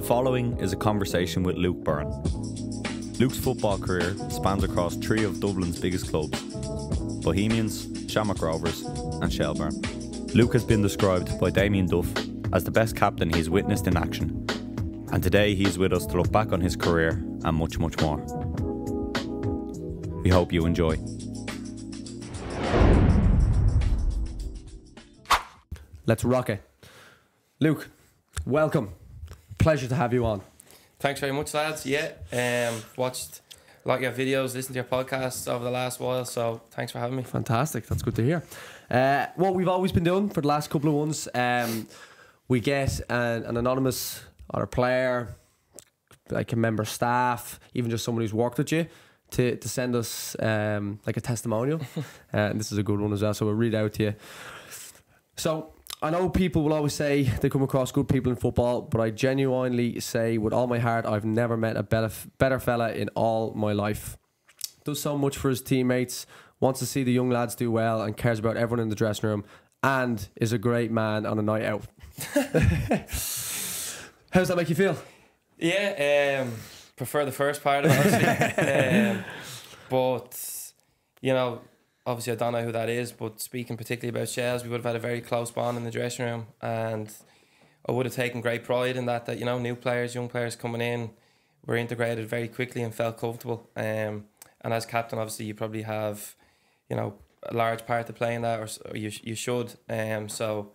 following is a conversation with Luke Byrne. Luke's football career spans across three of Dublin's biggest clubs: Bohemians, Shamrock Rovers and Shelbourne. Luke has been described by Damien Duff as the best captain he's witnessed in action, and today he's with us to look back on his career and much, much more. We hope you enjoy. Let's rock it. Luke, welcome. Pleasure to have you on. Thanks very much, lads. Yeah, watched a lot of your videos, listened to your podcasts over the last while, so thanks for having me. Fantastic, that's good to hear. What we've always been doing for the last couple of ones, we get an anonymous or a player, like a member of staff, even just someone who's worked with you, to send us like a testimonial. And this is a good one as well, so we'll read out to you. So I know people will always say they come across good people in football, but I genuinely say with all my heart I've never met a better fella in all my life. Does so much for his teammates, wants to see the young lads do well, and cares about everyone in the dressing room, and is a great man on a night out. How does that make you feel? Yeah, prefer the first part of it, obviously. But, you know, obviously I don't know who that is, but speaking particularly about Shells, we would have had a very close bond in the dressing room, and I would have taken great pride in that, you know, new players, young players coming in were integrated very quickly and felt comfortable. And as captain, obviously, you probably have, you know, a large part to play in that, or you should. So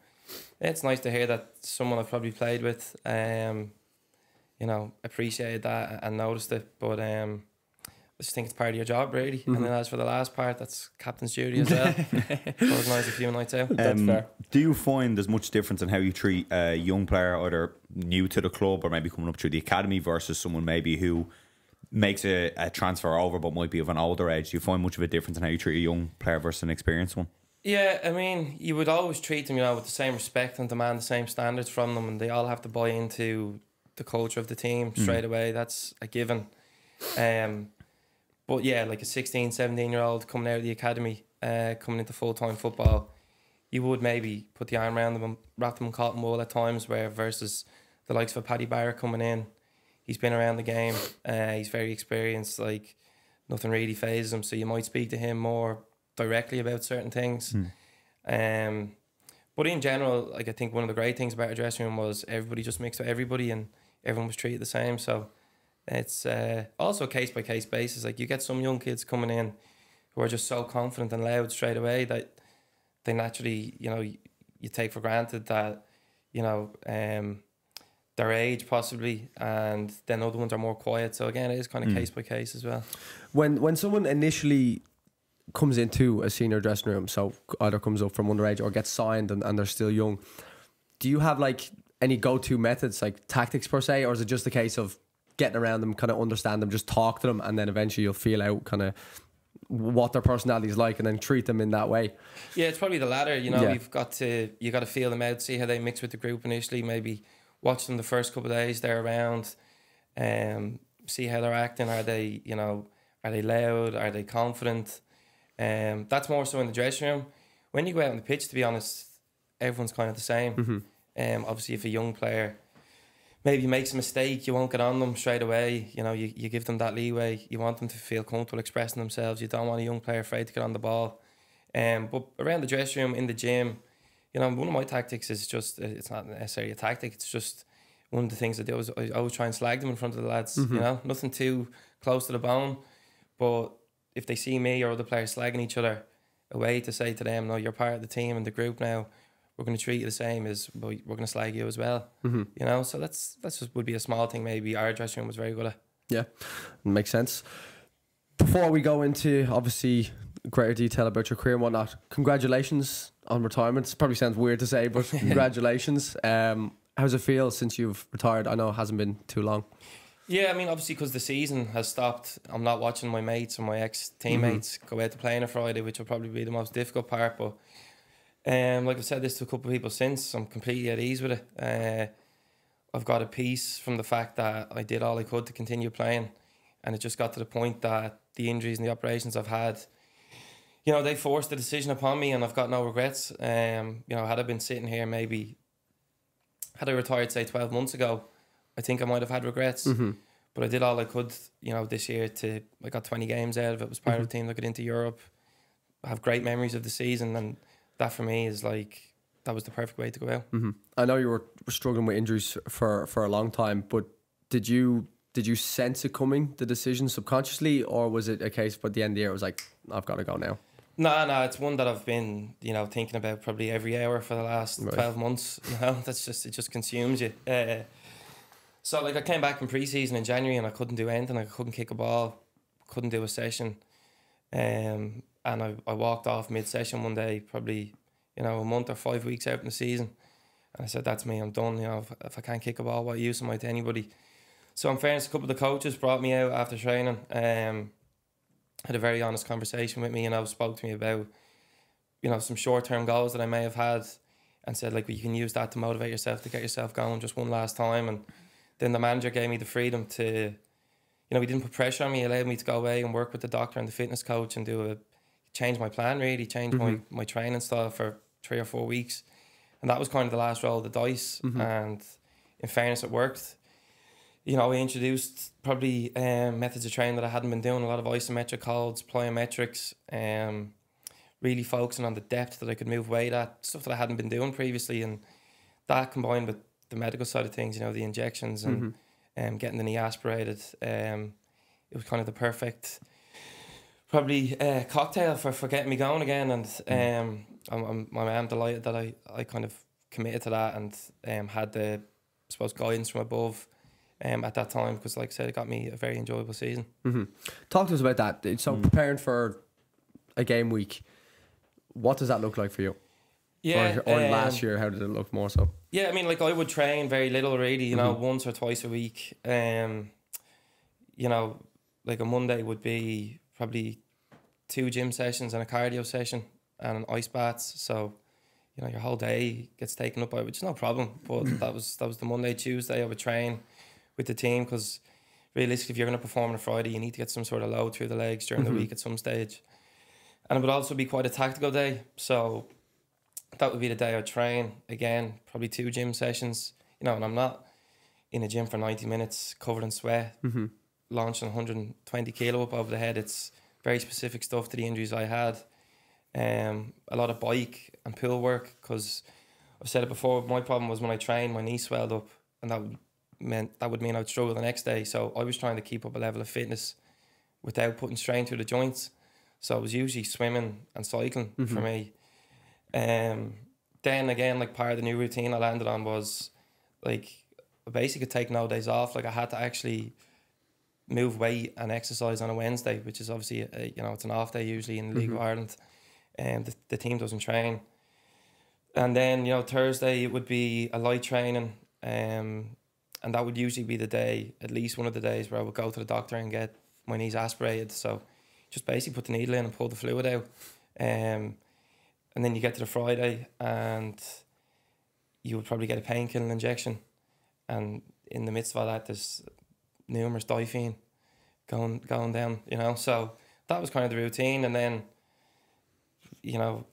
it's nice to hear that someone I've probably played with, you know, appreciated that and noticed it. But I just think it's part of your job, really. Mm-hmm. And then as for the last part, that's captain's duty as well. Organise a few nights out. That's fair. Do you find there's much difference in how you treat a young player, either new to the club or maybe coming up through the academy, versus someone maybe who makes a transfer over but might be of an older age? Do you find much of a difference in how you treat a young player versus an experienced one? Yeah, I mean, you would always treat them, you know, with the same respect and demand the same standards from them, and they all have to buy into the culture of the team straight away. That's a given. But yeah, like a 16, 17-year-old coming out of the academy, coming into full-time football, you would maybe put the arm around them and wrap them in cotton wool at times, where versus the likes of a Paddy Barrett coming in, he's been around the game, he's very experienced, like nothing really phases him, so you might speak to him more directly about certain things. But in general, like, I think one of the great things about our dressing room was everybody just mixed with everybody and everyone was treated the same. So it's also a case-by-case basis. Like, you get some young kids coming in who are just so confident and loud straight away that they naturally, you know, you take for granted that, you know, their age possibly, and then other ones are more quiet. So again, it is kind of case-by-case as well. When someone initially comes into a senior dressing room, so either comes up from underage or gets signed and they're still young, do you have like any go-to methods, like tactics per se, or is it just a case of getting around them, kind of understand them, just talk to them, and then eventually you'll feel out kind of what their personality is like and then treat them in that way? Yeah, it's probably the latter. You know, you got to feel them out, see how they mix with the group initially, maybe watch them the first couple of days they're around, see how they're acting. Are they, you know, are they loud? Are they confident? That's more so in the dressing room. When you go out on the pitch, to be honest, everyone's kind of the same. Obviously, if a young player maybe makes a mistake, you won't get on them straight away. You know, you give them that leeway. You want them to feel comfortable expressing themselves. You don't want a young player afraid to get on the ball. But around the dressing room, in the gym, you know, one of my tactics is just, it's not necessarily a tactic, it's just one of the things I do is I always try and slag them in front of the lads. You know, nothing too close to the bone, but if they see me or other players slagging each other, a way to say to them, no, you're part of the team and the group now, we're going to treat you the same as we're going to slag you as well. You know, so that's just would be a small thing maybe our dressing room was very good at. Yeah, makes sense. Before we go into obviously greater detail about your career and whatnot, congratulations on retirement. It probably sounds weird to say, but congratulations. How's it feel since you've retired? I know it hasn't been too long. Yeah, I mean, obviously, because the season has stopped, I'm not watching my mates or my ex-teammates go out to play on a Friday, which will probably be the most difficult part. But like I've said this to a couple of people since, I'm completely at ease with it. I've got a peace from the fact that I did all I could to continue playing, and it just got to the point that the injuries and the operations I've had, you know, they forced the decision upon me, and I've got no regrets. You know, had I been sitting here maybe, had I retired say 12 months ago, I think I might have had regrets. But I did all I could, you know, this year I got 20 games out of it, was part of the team that got into Europe. I have great memories of the season, and that for me is like, that was the perfect way to go out. I know you were struggling with injuries for a long time, but did you sense it coming, the decision, subconsciously, or was it a case by the end of the year it was like, I've got to go now? No, it's one that I've been, you know, thinking about probably every hour for the last 12 months. You know, it just consumes you. So like I came back in pre-season in January and I couldn't do anything. I couldn't kick a ball, couldn't do a session, and I walked off mid-session one day, probably, you know, a month or 5 weeks out in the season, and I said, that's me, I'm done. You know, if I can't kick a ball, what use am I to anybody? So in fairness, a couple of the coaches brought me out after training, had a very honest conversation with me, and spoke to me about, you know, some short-term goals that I may have had, and said, like, well, you can use that to motivate yourself, to get yourself going just one last time. And then the manager gave me the freedom to, you know, he didn't put pressure on me. He allowed me to go away and work with the doctor and the fitness coach and change my plan, really, change my training style for 3 or 4 weeks. And that was kind of the last roll of the dice. And in fairness, it worked. You know, I introduced probably methods of training that I hadn't been doing, a lot of isometric holds, plyometrics, really focusing on the depth that I could move weight at, stuff that I hadn't been doing previously. And that combined with the medical side of things, you know, the injections and getting the knee aspirated, it was kind of the perfect probably cocktail for getting me going again. And I'm delighted that I kind of committed to that and had the, I suppose, guidance from above at that time, because like I said, it got me a very enjoyable season. Talk to us about that. So preparing for a game week, what does that look like for you? Yeah, or last year, how did it look more so? Yeah, I mean, like, I would train very little, really, you know, once or twice a week. You know, like a Monday would be probably 2 gym sessions and a cardio session and ice baths. So, you know, your whole day gets taken up by it, which is no problem. But that was the Monday. Tuesday I would train with the team, because realistically, if you're going to perform on a Friday, you need to get some sort of load through the legs during the week at some stage. And it would also be quite a tactical day. So that would be the day I'd train. Again, probably 2 gym sessions. You know, and I'm not in a gym for 90 minutes covered in sweat, launching 120 kilo up over the head. It's very specific stuff to the injuries I had. A lot of bike and pool work, because I've said it before, my problem was when I trained, my knee swelled up, and that would mean I'd struggle the next day. So I was trying to keep up a level of fitness without putting strain through the joints. So it was usually swimming and cycling for me. Then again, like, part of the new routine I landed on was, like, I basically could take no days off. Like, I had to actually move weight and exercise on a Wednesday, which is obviously you know, it's an off day usually in the League of Ireland, and the team doesn't train. And then, you know, Thursday it would be a light training, and that would usually be the day, at least one of the days, where I would go to the doctor and get my knees aspirated. So just basically put the needle in and pull the fluid out. And then you get to the Friday and you would probably get a painkilling injection. And in the midst of all that, there's numerous Difene going down, you know. So that was kind of the routine. And then, you know,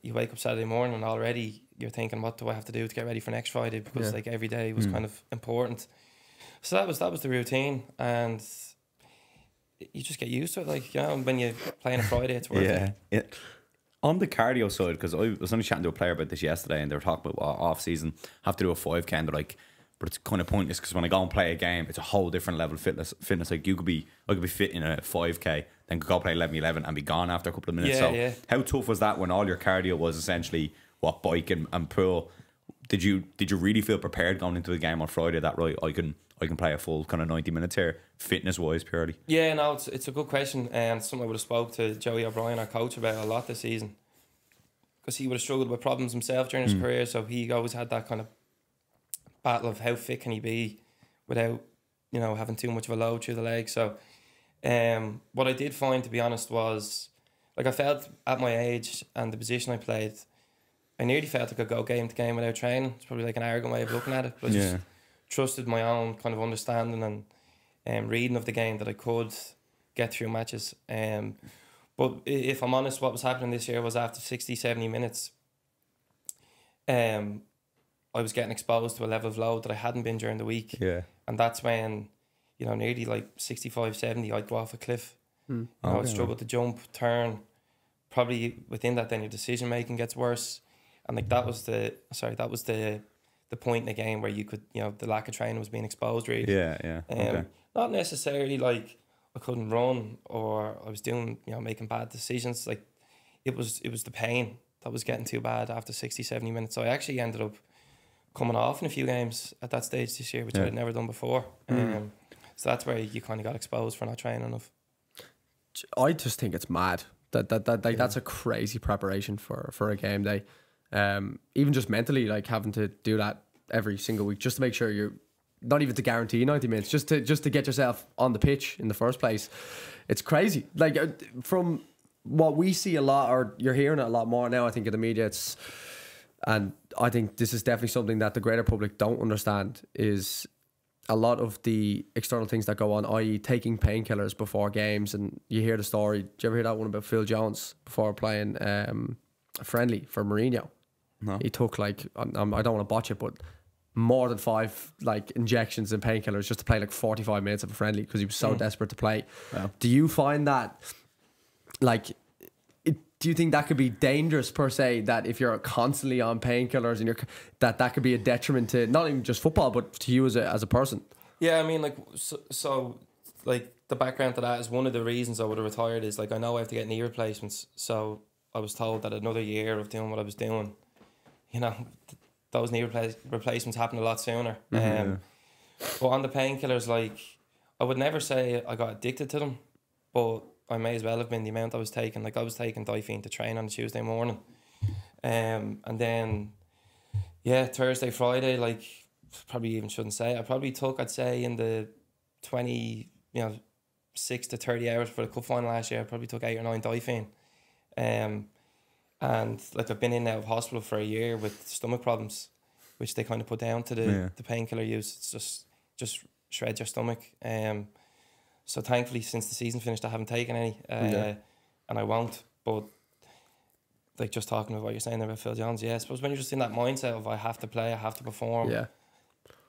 you wake up Saturday morning and already you're thinking, what do I have to do to get ready for next Friday? Because like every day was kind of important. So that was the routine, and you just get used to it. Like, you know, when you play on a Friday, it's worth it. On the cardio side, because I was only chatting to a player about this yesterday, and they were talking about off season, have to do a 5K, and they're like, but it's kind of pointless, because when I go and play a game, it's a whole different level of fitness. Like, I could be fit in a 5K, then go play 11 and be gone after a couple of minutes. How tough was that when all your cardio was essentially what, bike and pool? Did you really feel prepared going into the game on Friday that, right, I can play a full kind of 90 minutes here, fitness wise, purely? Yeah, no, it's a good question, and something I would have spoke to Joey O'Brien, our coach, about a lot this season, because he would have struggled with problems himself during his career. So he always had that kind of battle of how fit can he be without, you know, having too much of a load through the legs. So what I did find, to be honest, was, like, I felt at my age and the position I played, I nearly felt I could go game to game without training. It's probably like an arrogant way of looking at it, but I just trusted my own kind of understanding and reading of the game that I could get through matches. But if I'm honest, what was happening this year was after 60, 70 minutes, I was getting exposed to a level of load that I hadn't been during the week. Yeah. And that's when, you know, nearly like 65, 70, I'd go off a cliff. You know, I'd struggle to jump, turn. Probably within that, then your decision making gets worse. And like that was the point in the game where you could, you know, the lack of training was being exposed really. Yeah. Okay. Not necessarily like I couldn't run or I was doing, you know, making bad decisions. Like it was the pain that was getting too bad after 60, 70 minutes. So I actually ended up coming off in a few games at that stage this year, which I'd never done before. So that's where you kind of got exposed for not training enough. I just think it's mad that that's a crazy preparation for a game day. Even just mentally, like having to do that every single week just to make sure you're not even to guarantee 90 minutes, just to get yourself on the pitch in the first place. It's crazy. Like from what we see a lot, or you're hearing it a lot more now, I think, in the media, and I think this is definitely something that the greater public don't understand, is a lot of the external things that go on, i.e. taking painkillers before games. And you hear the story, did you ever hear that one about Phil Jones before playing a friendly for Mourinho? No. He took like, I don't want to botch it, but more than 5 like injections and painkillers just to play like 45 minutes of a friendly because he was so desperate to play. Wow. Do you find that, like, do you think that could be dangerous per se, that if you're constantly on painkillers and that could be a detriment to not even just football but to you as a person? Yeah, I mean, like, so like the background to that is one of the reasons I would have retired is like I know I have to get knee replacements, so I was told that another year of doing what I was doing, you know, those knee replacements happened a lot sooner. But on the painkillers, like, I would never say I got addicted to them, but I may as well have been the amount I was taking. Like, I was taking Difene to train on a Tuesday morning. And then, Thursday, Friday, like, probably even shouldn't say. I probably took, I'd say, in the 6 to 30 hours for the cup final last year, I probably took 8 or 9 Difene. And like I've been in and out of hospital for a year with stomach problems, which they kind of put down to the painkiller use. It's just shreds your stomach. So thankfully, since the season finished, I haven't taken any, and I won't. But like just talking about what you're saying there about Phil Jones, I suppose when you're just in that mindset of I have to play, I have to perform,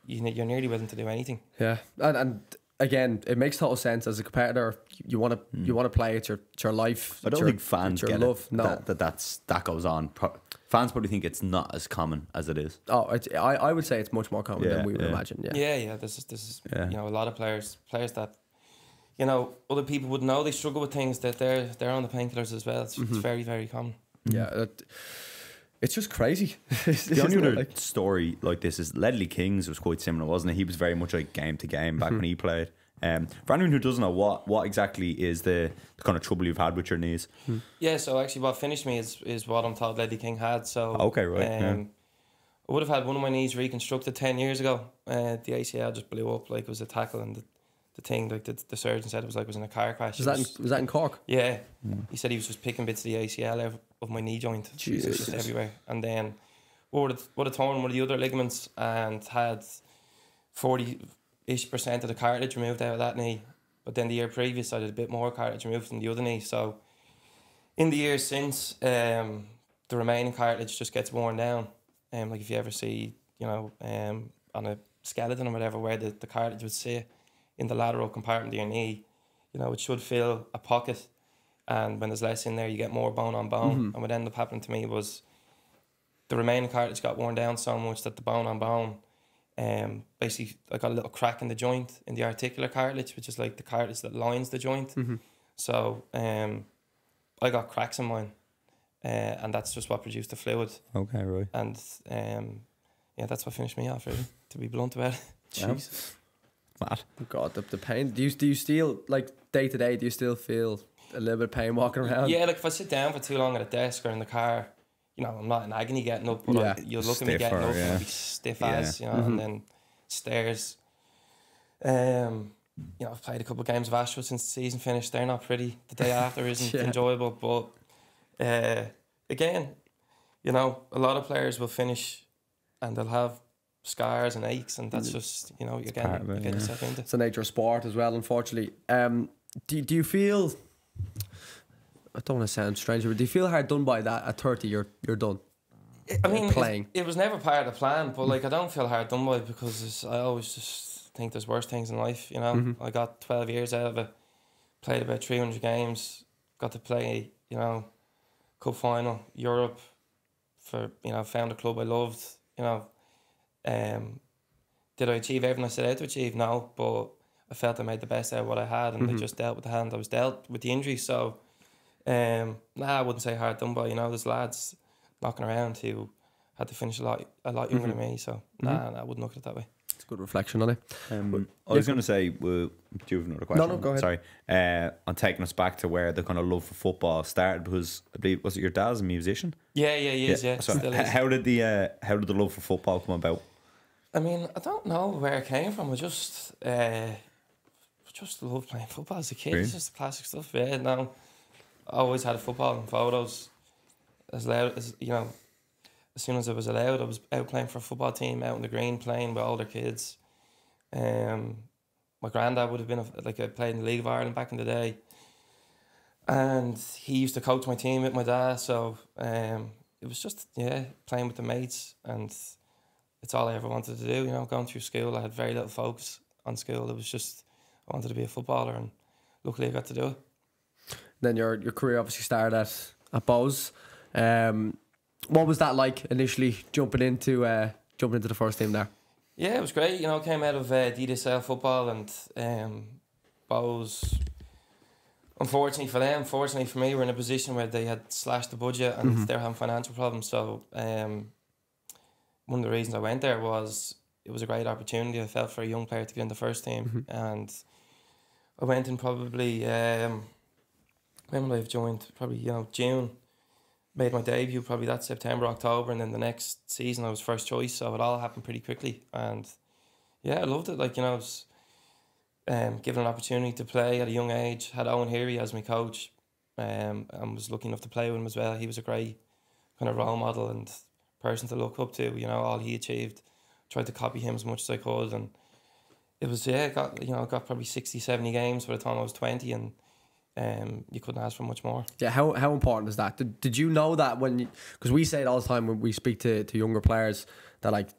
you're nearly willing to do anything. Yeah, and again, it makes total sense as a competitor. You want to play. It's your life. I don't think fans get love. It, no, that goes on. Fans probably think it's not as common as it is. Oh, I would say it's much more common than we would imagine. Yeah. This is you know, a lot of players that, you know, other people would know they struggle with things that they're on the painkillers as well. It's very, very common. Yeah. It's just crazy. The only other story like this is Ledley Kings was quite similar, wasn't it? He was very much like game to game back when he played. For anyone who doesn't know, what exactly is the kind of trouble you've had with your knees? Yeah, so actually what finished me is what I'm told Ledley King had. So okay, right. I would have had one of my knees reconstructed 10 years ago. The ACL just blew up like it was a tackle, and the thing, like the surgeon said, it was in a car crash. Was that in Cork? Yeah. He said he was just picking bits of the ACL out of my knee joint. Jesus. Just everywhere. And then would have torn one of the other ligaments and had 40-ish% of the cartilage removed out of that knee. But then the year previous I did a bit more cartilage removed from the other knee. So in the years since, the remaining cartilage just gets worn down. Like if you ever see, you know, on a skeleton or whatever, where the cartilage would sit in the lateral compartment of your knee, you know, it should fill a pocket, and when there's less in there you get more bone on bone. And what ended up happening to me was the remaining cartilage got worn down so much that the bone on bone, basically I got a little crack in the joint, in the articular cartilage, which is like the cartilage that lines the joint. So I got cracks in mine, and that's just what produced the fluid. Okay, right. And that's what finished me off, really, to be blunt about it. Jesus. Mad. God, the pain. Do you still, like, day to day, do you still feel a little bit of pain walking around? Yeah, like if I sit down for too long at a desk or in the car, you know, I'm not in agony getting up, but you'll look at me getting up and I'll be stiff as, you know, and then stairs. You know, I've played a couple of games of Ashwood since the season finished. They're not pretty. The day after isn't enjoyable, but again, you know, a lot of players will finish and they'll have scars and aches, and that's just, you know, you get yourself into. It's the nature of sport as well, unfortunately. Do you feel, I don't want to sound strange, but do you feel hard done by that at 30? You're done? I mean, playing? It was never part of the plan, but like I don't feel hard done by because I always just think there's worse things in life. You know, I got 12 years out of it, played about 300 games, got to play, you know, cup final, Europe, for, you know, found a club I loved. You know, did I achieve everything I set out to achieve? No, but I felt I made the best out of what I had, and I just dealt with the hand I was dealt with the injury. So, I wouldn't say hard done by. You know, there's lads knocking around who had to finish a lot younger than me. So, I wouldn't look at it that way. It's a good reflection on it. I was going to say, do you have another question? No, go ahead. Sorry. On taking us back to where the kind of love for football started, because I believe, was it your dad's a musician? Yeah, he is. Yeah, So still is. how did the love for football come about? I mean, I don't know where it came from. I just loved playing football as a kid. Really? It's just classic stuff. Yeah, no, I always had a football and photos. As loud as, you know, as soon as I was allowed, I was out playing for a football team out in the green, playing with older kids. My granddad would have been I played in the League of Ireland back in the day, and he used to coach my team with my dad. So it was just playing with the mates, and it's all I ever wanted to do. You know, going through school, I had very little focus on school. It was just I wanted to be a footballer, and luckily I got to do it. Then your career obviously started at Bows. What was that like initially jumping into the first team there? Yeah, it was great. You know, I came out of DSL football, and Bows, unfortunately for them, fortunately for me, were in a position where they had slashed the budget and they're having financial problems. So one of the reasons I went there was it was a great opportunity. I felt for a young player to get in the first team, and I went in probably when would I have joined? Probably, you know, June. Made my debut probably that September, October, and then the next season I was first choice. So it all happened pretty quickly, and yeah, I loved it. Like, you know, I was given an opportunity to play at a young age. Had Owen Heary as my coach, and was lucky enough to play with him as well. He was a great kind of role model and person to look up to. You know, all he achieved, tried to copy him as much as I could, and it was got probably 60, 70 games by the time I was 20, and you couldn't ask for much more. Yeah, how important is that? Did you know that because we say it all the time when we speak to younger players that like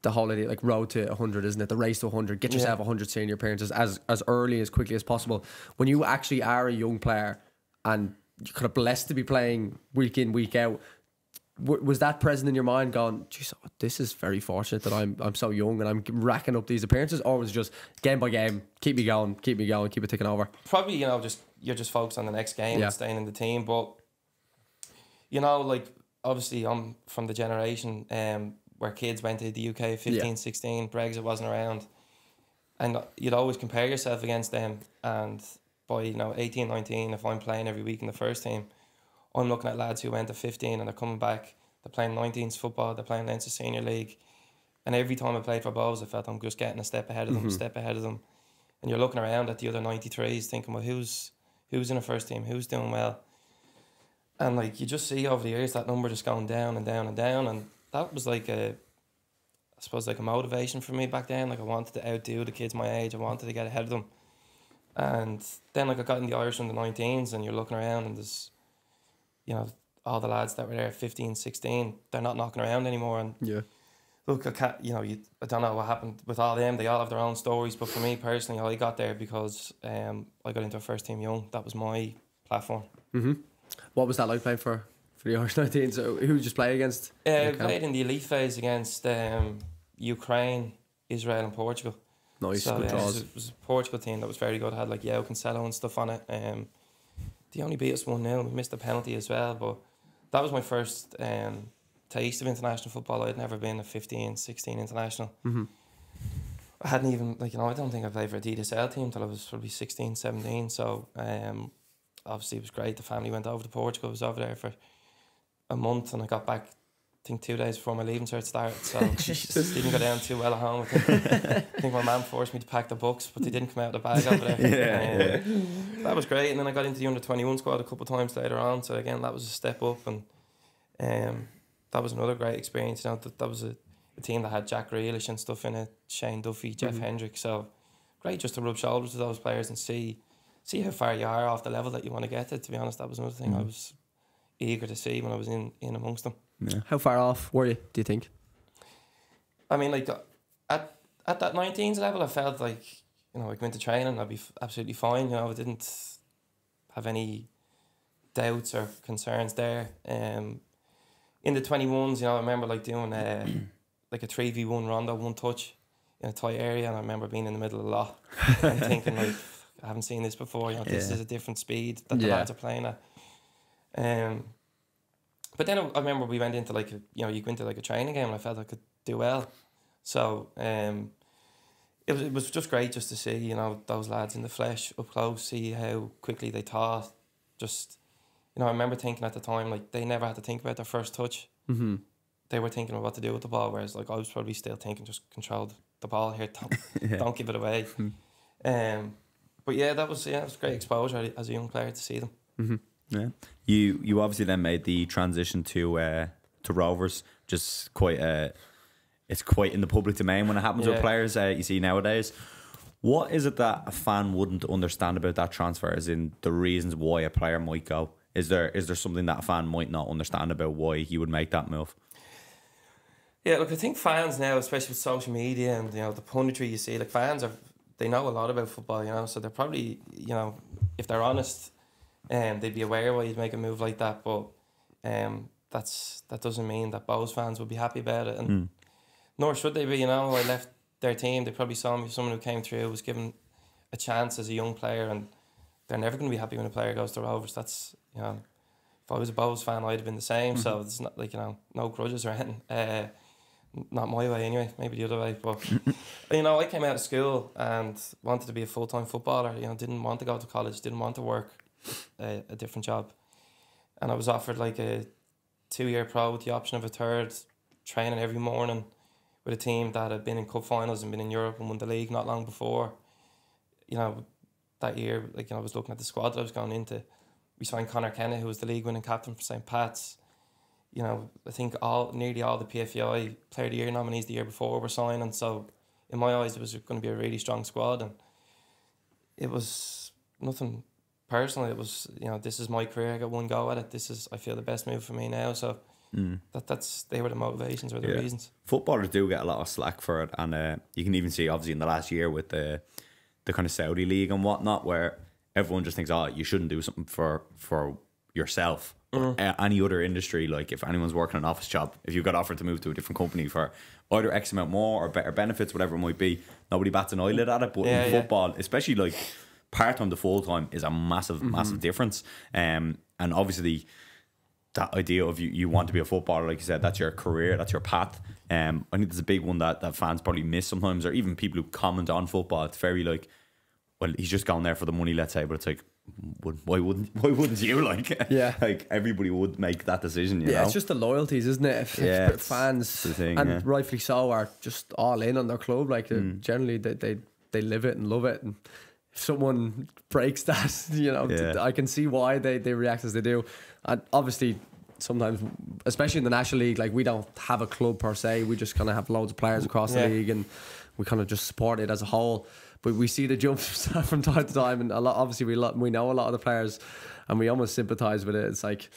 the whole idea, like road to 100, isn't it? The race to 100, get yourself 100 senior appearances as early, as quickly as possible. When you actually are a young player and you're kind of blessed to be playing week in, week out, was that present in your mind going, geez, this is very fortunate that I'm so young and I'm racking up these appearances? Or was it just game by game, keep me going, keep it ticking over? Probably, you know, you're just focused on the next game and staying in the team. But, you know, like, obviously I'm from the generation where kids went to the UK at 15, 16, Brexit wasn't around. And you'd always compare yourself against them. And by, you know, 18, 19, if I'm playing every week in the first team, I'm looking at lads who went to 15 and they're coming back, they're playing 19s football, they're playing Leinster Senior League. And every time I played for Bows, I felt I'm just getting a step ahead of them, And you're looking around at the other 93s thinking, well, who's in a first team, who's doing well? And like, you just see over the years that number just going down and down and down. And that was like I suppose a motivation for me back then. Like, I wanted to outdo the kids my age, I wanted to get ahead of them. And then like I got in the Irish under 19s, and you're looking around and there's, you know, all the lads that were there at 15, 16, they're not knocking around anymore. And look, I can't, you know, I don't know what happened with all them. They all have their own stories. But for me personally, I got there because I got into a first team young. That was my platform. What was that like playing for the Irish 19s? So who did you play against? I played in the elite phase against Ukraine, Israel and Portugal. Nice, so, good draws. It was a Portugal team that was very good. It had like Yao Cancelo and stuff on it. They only beat us 1-0. We missed a penalty as well, but that was my first taste of international football. I'd never been a 15, 16 international. I hadn't even, like, you know, I don't think I played for a DSL team till I was probably 16, 17. So obviously it was great. The family went over to Portugal. I was over there for a month, and I got back, I think 2 days before my leaving cert started. So didn't go down too well at home. I think my mum forced me to pack the books, but they didn't come out of the bag over there. That was great. And then I got into the under-21 squad a couple of times later on. So again, that was a step up, and that was another great experience. You know, that was a team that had Jack Grealish and stuff in it, Shane Duffy, Jeff Hendrick. So great just to rub shoulders with those players and see how far you are off the level that you want to get to. To be honest, that was another thing I was eager to see when I was in amongst them. Yeah. How far off were you, do you think? I mean, like at that 19s level, I felt like, you know, I went to training, I'd be absolutely fine. You know, I didn't have any doubts or concerns there. In the 21s, you know, I remember like doing like a 3v1 rondo, one touch in a tight area, and I remember being in the middle of the lot and thinking like, I haven't seen this before. You know, this is a different speed that the lads are playing at. But then I remember we went into like you go into like a training game, and I felt I could do well. So it was just great just to see, you know, those lads in the flesh up close, see how quickly they thought. Just, you know, I remember thinking at the time, like, they never had to think about their first touch. Mm-hmm. They were thinking of what to do with the ball, whereas like I was probably still thinking, just control the ball here, don't give it away. But yeah, it was great exposure as a young player to see them. Mm-hmm. Yeah, you obviously then made the transition to Rovers. Just quite it's quite in the public domain when it happens with players. You see nowadays. What is it that a fan wouldn't understand about that transfer? As in the reasons why a player might go. Is there something that a fan might not understand about why he would make that move? Yeah, look, I think fans now, especially with social media and, you know, the punditry you see, like, fans they know a lot about football, you know, so they're probably, you know, if they're honest, they'd be aware why you'd make a move like that, but that doesn't mean that Bohs fans would be happy about it, and nor should they be. You know, I left their team, they probably saw me as someone who came through, was given a chance as a young player, and they're never going to be happy when a player goes to Rovers. That's, you know, if I was a Bohs fan, I'd have been the same. So it's not like, you know, no grudges or anything. Not my way anyway, maybe the other way. But, you know, I came out of school and wanted to be a full-time footballer. You know, didn't want to go to college, didn't want to work a different job. And I was offered like a 2-year pro with the option of a third, training every morning with a team that had been in cup finals and been in Europe and won the league not long before. You know, that year, like, you know, I was looking at the squad that I was going into. We signed Conor Kenna, who was the league winning captain for St. Pat's. You know, I think nearly all the PFI Player of the Year nominees the year before were signing. So in my eyes, it was going to be a really strong squad, and it was nothing personal. It was, you know, this is my career. I got one go at it. This is, I feel, the best move for me now. So they were the motivations or the reasons. Footballers do get a lot of slack for it, and you can even see obviously in the last year with the kind of Saudi league and whatnot, where everyone just thinks, oh, you shouldn't do something for yourself. Any other industry, like if anyone's working an office job, if you got offered to move to a different company for either X amount more or better benefits, whatever it might be, nobody bats an eyelid at it. But in football, especially like part-time to full-time, is a massive difference. And obviously that idea of you want to be a footballer, like you said, that's your career, that's your path. I think there's a big one that fans probably miss sometimes, or even people who comment on football. It's very like, well, he's just gone there for the money, let's say, but it's like, why wouldn't you? Like, like everybody would make that decision. You know? It's just the loyalties, isn't it? If fans, the thing, and rightfully so, are just all in on their club. Like generally, they live it and love it. And if someone breaks that, you know, I can see why they react as they do. And obviously, sometimes, especially in the National League, like, we don't have a club per se. We just kind of have loads of players across the league, and we kind of just support it as a whole. But we see the jumps from time to time, and obviously we know a lot of the players, and we almost sympathise with it. It's like,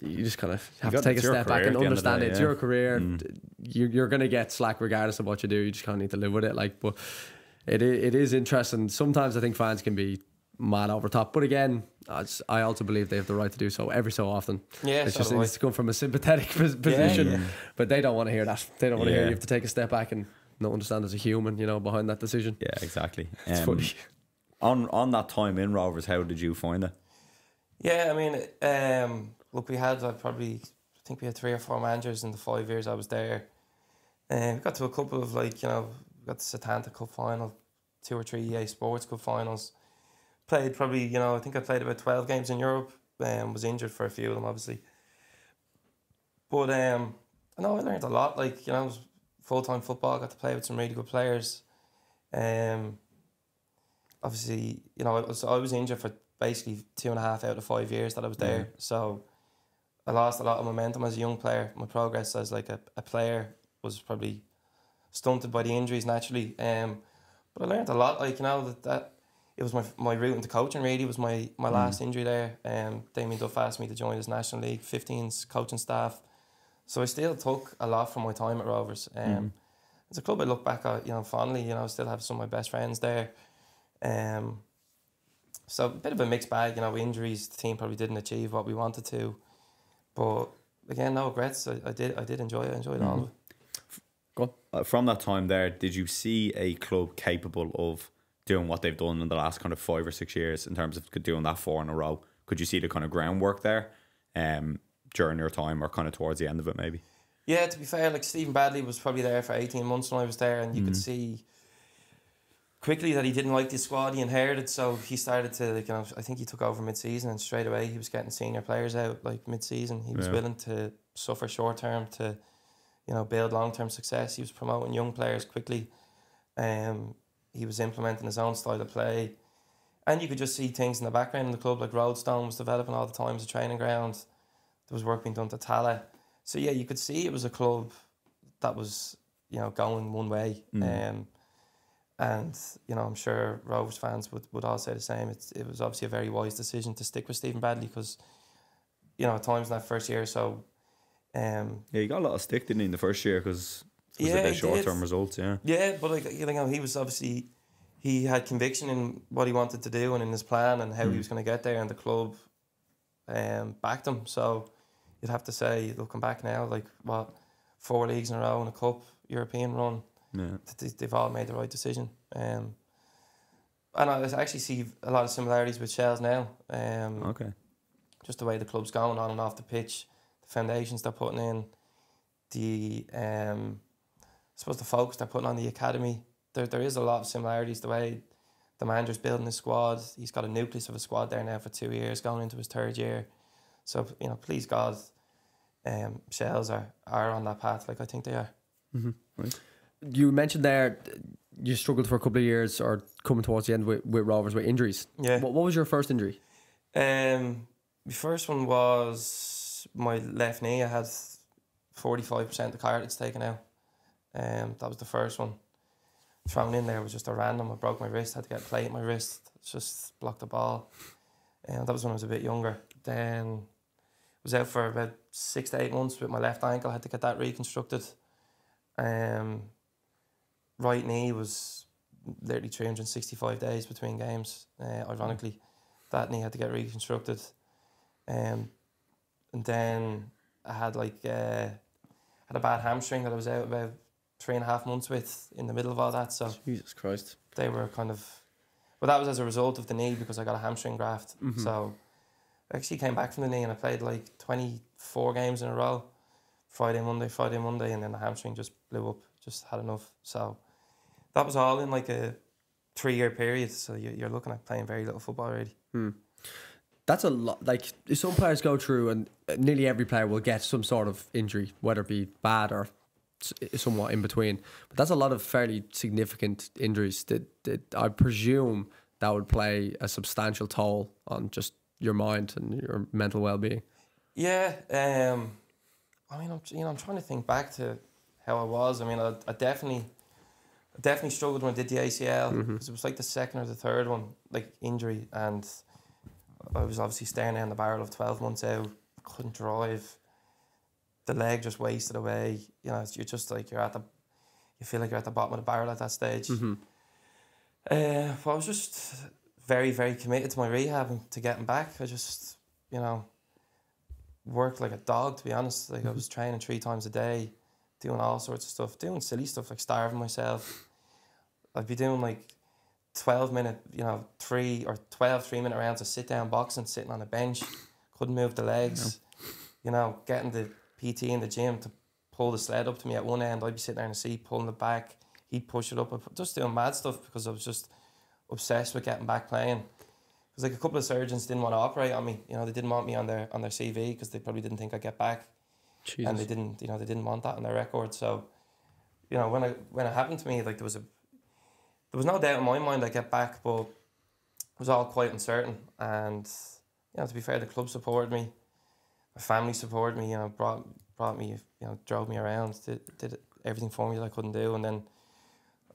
you just kind of have to take a step back and understand it. It's your career. You're going to get slack regardless of what you do. You just kind of need to live with it. Like, but it is interesting. Sometimes I think fans can be mad over top, but again, I also believe they have the right to do so every so often. It's just it's come from a sympathetic position, but they don't want to hear that. They don't want to hear you have to take a step back and not understand as a human, you know, behind that decision. Yeah, exactly. It's funny. On that time in Rovers, how did you find it? Yeah, I mean, look, we had I think we had 3 or 4 managers in the 5 years I was there. We got to a couple of, like, you know, we got the Setanta Cup final, 2 or 3 EA Sports Cup finals. Played probably, you know, I think I played about 12 games in Europe. Was injured for a few of them, obviously. But I know I learned a lot. Like, you know, it was full-time football, got to play with some really good players. Obviously, you know, I was injured for basically 2.5 out of 5 years that I was there. So I lost a lot of momentum as a young player. My progress as like a player was probably stunted by the injuries naturally. But I learned a lot. Like, you know, that it was my route into coaching really was my last injury there. Damien Duff asked me to join his National League 15's coaching staff. So I still took a lot from my time at Rovers. It's a club I look back at, fondly. I still have some of my best friends there. So a bit of a mixed bag. Injuries, the team probably didn't achieve what we wanted to, but again, no regrets. I did enjoy it. I enjoyed all of it. Go on. From that time there, did you see a club capable of doing what they've done in the last kind of 5 or 6 years in terms of doing that 4 in a row? Could you see the kind of groundwork there during your time or kind of towards the end of it maybe? Yeah, to be fair, like Stephen Bradley was probably there for 18 months when I was there, and you could see quickly that he didn't like the squad he inherited, so he started to, I think he took over mid-season, and straight away he was getting senior players out like mid-season. He was willing to suffer short-term to, build long-term success. He was promoting young players quickly. He was implementing his own style of play, and you could just see things in the background in the club, like Roadstone was developing all the time as a training ground. There was work being done to Tala. So yeah, you could see it was a club that was, going one way. And, I'm sure Rovers fans would all say the same. It was obviously a very wise decision to stick with Stephen Bradley because, at times in that first year or so... you got a lot of stick, didn't he, in the first year because it was a bit short-term results, Yeah, but he was obviously... He had conviction in what he wanted to do and in his plan and how he was going to get there, and the club backed him. So you'd have to say, looking back now, 4 leagues in a row and a cup, European run... Yeah. They've all made the right decision. And I actually see a lot of similarities with Shells now. Just the way the club's going on and off the pitch, the foundations they're putting in, I suppose the focus they're putting on the academy. There is a lot of similarities. The way the manager's building his squad, he's got a nucleus of a squad there now for 2 years, going into his 3rd year. So, please God, Shells are on that path, like I think they are. Right. You mentioned there you struggled for a couple of years or coming towards the end with Rovers with injuries. Yeah. What was your first injury? My first one was my left knee. I had 45% of the cartilage taken out. That was the first one. Thrown in there was just a random. I broke my wrist, had to get a plate in my wrist. Just blocked the ball. That was when I was a bit younger. Then I was out for about 6 to 8 months with my left ankle. I had to get that reconstructed. Right knee was literally 365 days between games. Ironically, that knee had to get reconstructed. And then I had had a bad hamstring that I was out about 3.5 months with in the middle of all that. So Jesus Christ. They were kind of... But that was as a result of the knee because I got a hamstring graft. So I actually came back from the knee and I played 24 games in a row. Friday, Monday, and then the hamstring just blew up. Just had enough. So that was all in a 3-year period. So you're looking at playing very little football already. That's a lot. Some players go through, and nearly every player will get some sort of injury, whether it be bad or somewhat in between. But that's a lot of fairly significant injuries that I presume that would play a substantial toll on just your mind and your mental well-being. Yeah. I'm trying to think back to how I was. I definitely struggled when I did the ACL because it was the second or the third one, injury, and I was obviously staring down the barrel of 12 months out. Couldn't drive. The leg just wasted away. You're just you feel like you're at the bottom of the barrel at that stage. But I was just very, very committed to my rehab and to getting back. I just, worked like a dog, to be honest. I was training 3 times a day, doing all sorts of stuff, doing silly stuff like starving myself. I'd be doing 12-minute, 3-minute rounds of sit-down boxing, sitting on a bench, couldn't move the legs. Getting the PT in the gym to pull the sled up to me at one end, I'd be sitting there in the seat pulling it back. He'd push it up, just doing mad stuff because I was just obsessed with getting back playing. Because a couple of surgeons didn't want to operate on me. They didn't want me on their CV because they probably didn't think I'd get back. Jesus. And they didn't want that on their record. So, when it happened to me, there was no doubt in my mind I'd get back, but it was all quite uncertain. And to be fair, the club supported me, my family supported me. Brought me, drove me around, did everything for me that I couldn't do, and then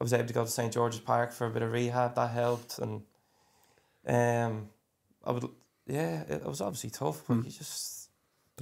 I was able to go to St. George's Park for a bit of rehab. That helped, and it was obviously tough, but you just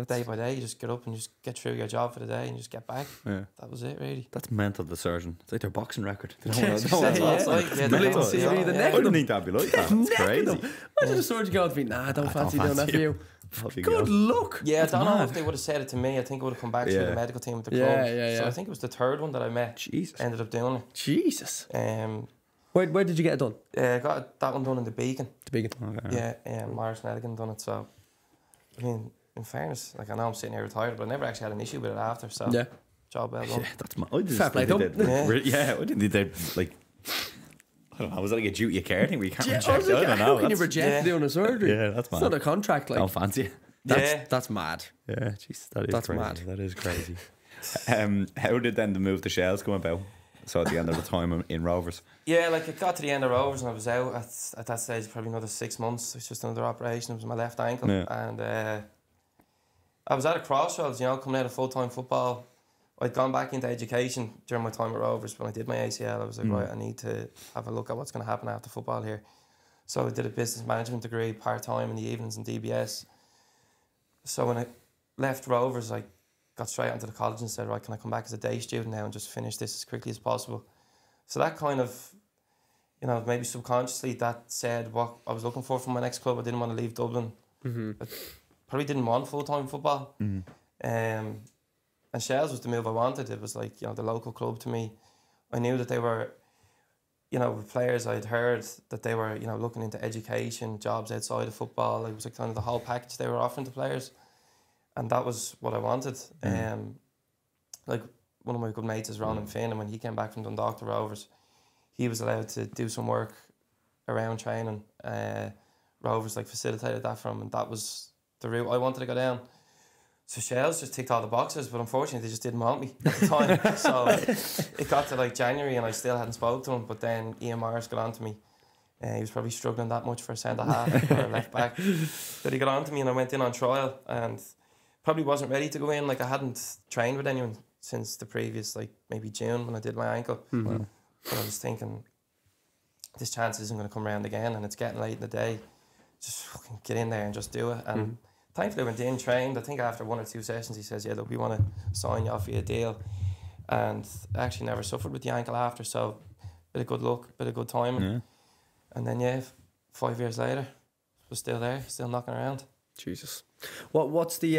day by day. You just get up and just get through your job for the day and just get back. Yeah. That was it, really. That's mental, the surgeon. It's like their boxing record. They That's don't what wanna- it's like. Yeah, The they little don't- CV, yeah. the Yeah. neck I didn't think that'd be like that. It's crazy. Imagine the surgeon going to me, nah, I don't fancy doing that for you. Off you Good go. luck. Yeah, I don't know mad. if they would have said it to me. I think it would have come back through Yeah. the medical team at the club. Yeah. So I think it was the third one that I met. Jesus. Ended up doing Jesus. it. Where did you get it done? I got that one done in the Beacon. The Beacon. Okay. Yeah, Morris Nelligan done it. So, I mean, in fairness, like I know I'm sitting here retired, but I never actually had an issue with it after. So, Yeah. job well done. Yeah, that's my. I just Fair play did to it- them. Yeah. I didn't think they'd like. I don't know. Was it like a duty of care thing where you can't Yeah, reject it? I don't know. how can you That's- reject yeah. doing a surgery? Yeah, that's It's mad. not a contract. Like Don't fancy it. Yeah. that's mad. Yeah, jeez, that is That's crazy. mad. That is crazy. How did then the move to Shells come about? So at the end of the time in Rovers. Yeah, like it got to the end of Rovers and I was out at that stage probably another 6 months. It's just another operation. It was my left ankle, Yeah. and I was at a crossroads. You know, coming out of full-time football, I'd gone back into education during my time at Rovers. When I did my ACL, I was like, right, I need to have a look at what's going to happen after football here. So I did a business management degree part-time in the evenings in DBS. So when I left Rovers, I got straight onto the college and said, right, can I come back as a day student now and just finish this as quickly as possible? So that kind of, you know, maybe subconsciously that said what I was looking for from my next club. I didn't want to leave Dublin. I probably didn't want full-time football. And Shells was the move I wanted. It was like, you know, the local club to me. I knew that they were, you know, with players I'd heard that they were, you know, looking into education, jobs outside of football. It was like kind of the whole package they were offering to players. And that was what I wanted. Like one of my good mates is Ronan Finn, and when he came back from Dundalk to Rovers, he was allowed to do some work around training. Rovers like facilitated that for him, and that was the route I wanted to go down. So Shells just ticked all the boxes, but unfortunately they just didn't want me at the time. So it got to like January and I still hadn't spoke to him, but then Ian Morris got on to me. He was probably struggling that much for a centre half or a left back. That he got on to me and I went in on trial and probably wasn't ready to go in. Like I hadn't trained with anyone since the previous, like maybe June when I did my ankle. But I was thinking, this chance isn't going to come around again and it's getting late in the day. Just fucking get in there and just do it. And thankfully I went in, trained. I think after 1 or 2 sessions he says, yeah, look, we want to sign you off for a deal. And I actually never suffered with the ankle after, so bit of good luck, bit of good timing. Yeah. And then 5 years later, was still there, still knocking around. Jesus. What's the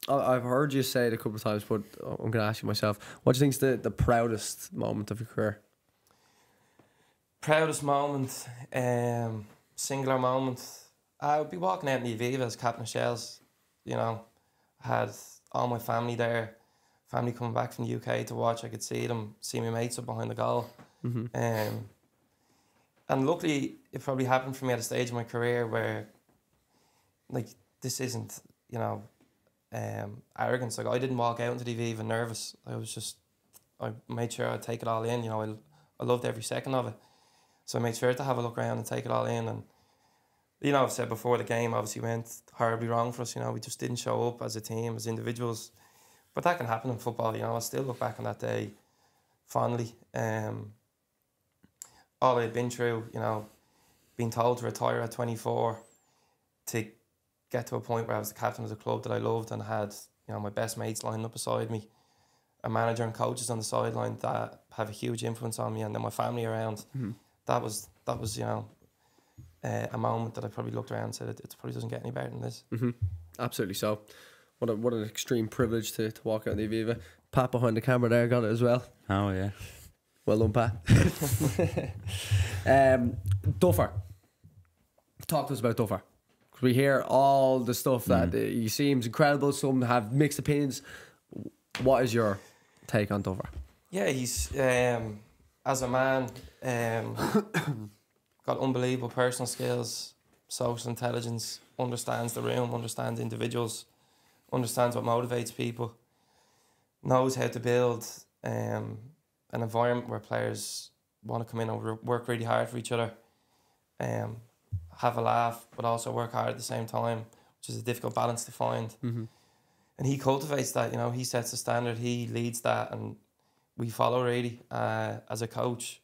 I've heard you say it a couple of times, but I'm going to ask you myself. What do you think's the proudest moment of your career? Proudest moment, singular moment. I would be walking out in the Aviva as captain of Shells. You know, I had all my family there. Family coming back from the UK to watch. I could see them, see my mates up behind the goal. And luckily, it probably happened for me at a stage in my career where, like, this isn't, you know, arrogance. Like, I didn't walk out into the Aviva nervous. I made sure I'd take it all in. You know, I loved every second of it. So I made sure to have a look around and take it all in. And, you know, I've said before, the game obviously went horribly wrong for us. You know, we just didn't show up as a team, as individuals. But that can happen in football. You know, I still look back on that day fondly. All I'd been through, you know, being told to retire at 24, to get to a point where I was the captain of the club that I loved and had, you know, my best mates lined up beside me, a manager and coaches on the sideline that have a huge influence on me, and then my family around. That was you know, a moment that I probably looked around and said it probably doesn't get any better than this. Absolutely so. What an extreme privilege to walk out in the Aviva. Pat behind the camera there got it as well. Oh yeah. Well done, Pat. Duffer. Talk to us about Duffer. Because we hear all the stuff that he seems incredible. Some have mixed opinions. What is your take on Duffer? Yeah, he's as a man, got unbelievable personal skills, social intelligence, understands the room, understands individuals, understands what motivates people, knows how to build an environment where players want to come in and work really hard for each other, have a laugh, but also work hard at the same time, which is a difficult balance to find. And he cultivates that, you know, he sets the standard, he leads that, and we follow really. As a coach,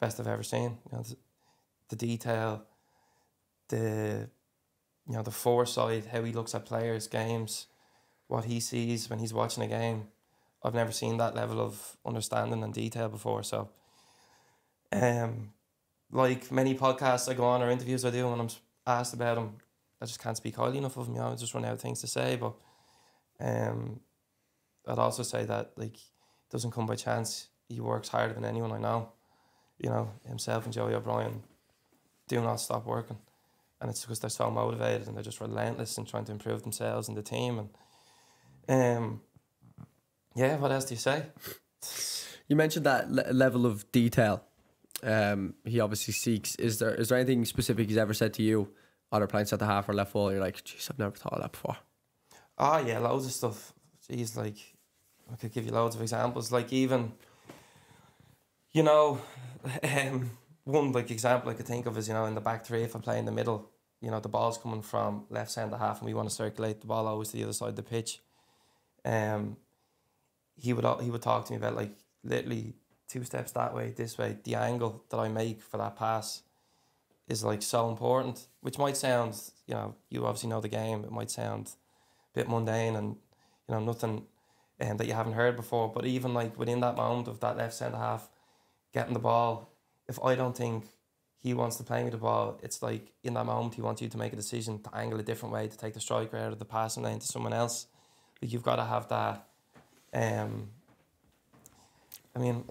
best I've ever seen. You know, the detail, the you know, the foresight, how he looks at players, games, what he sees when he's watching a game. I've never seen that level of understanding and detail before. So, like many podcasts I go on or interviews I do, when I'm asked about him, I just can't speak highly enough of him. You know, I just run out of things to say. But I'd also say that, like, it doesn't come by chance. He works harder than anyone I know. You know, himself and Joey O'Brien do not stop working. And it's because they're so motivated and they're just relentless in trying to improve themselves and the team. And yeah, what else do you say? You mentioned that level of detail he obviously seeks. Is there anything specific he's ever said to you, either playing centre half or left full? You're like, geez, I've never thought of that before. Oh yeah, loads of stuff. Jeez, like, I could give you loads of examples. Like, even, you know, one like example I could think of is, you know, in the back three, if I play in the middle, you know, the ball's coming from left centre half and we want to circulate the ball always to the other side of the pitch. He would talk to me about, like, literally 2 steps that way, this way. The angle that I make for that pass is, like, so important, which might sound, you know, you obviously know the game, it might sound a bit mundane and, you know, nothing that you haven't heard before. But even, like, within that moment of that left centre half getting the ball, if I don't think he wants to play me the ball, it's like in that moment he wants you to make a decision to angle a different way, to take the striker out of the passing lane to someone else. Like, you've got to have that. I mean,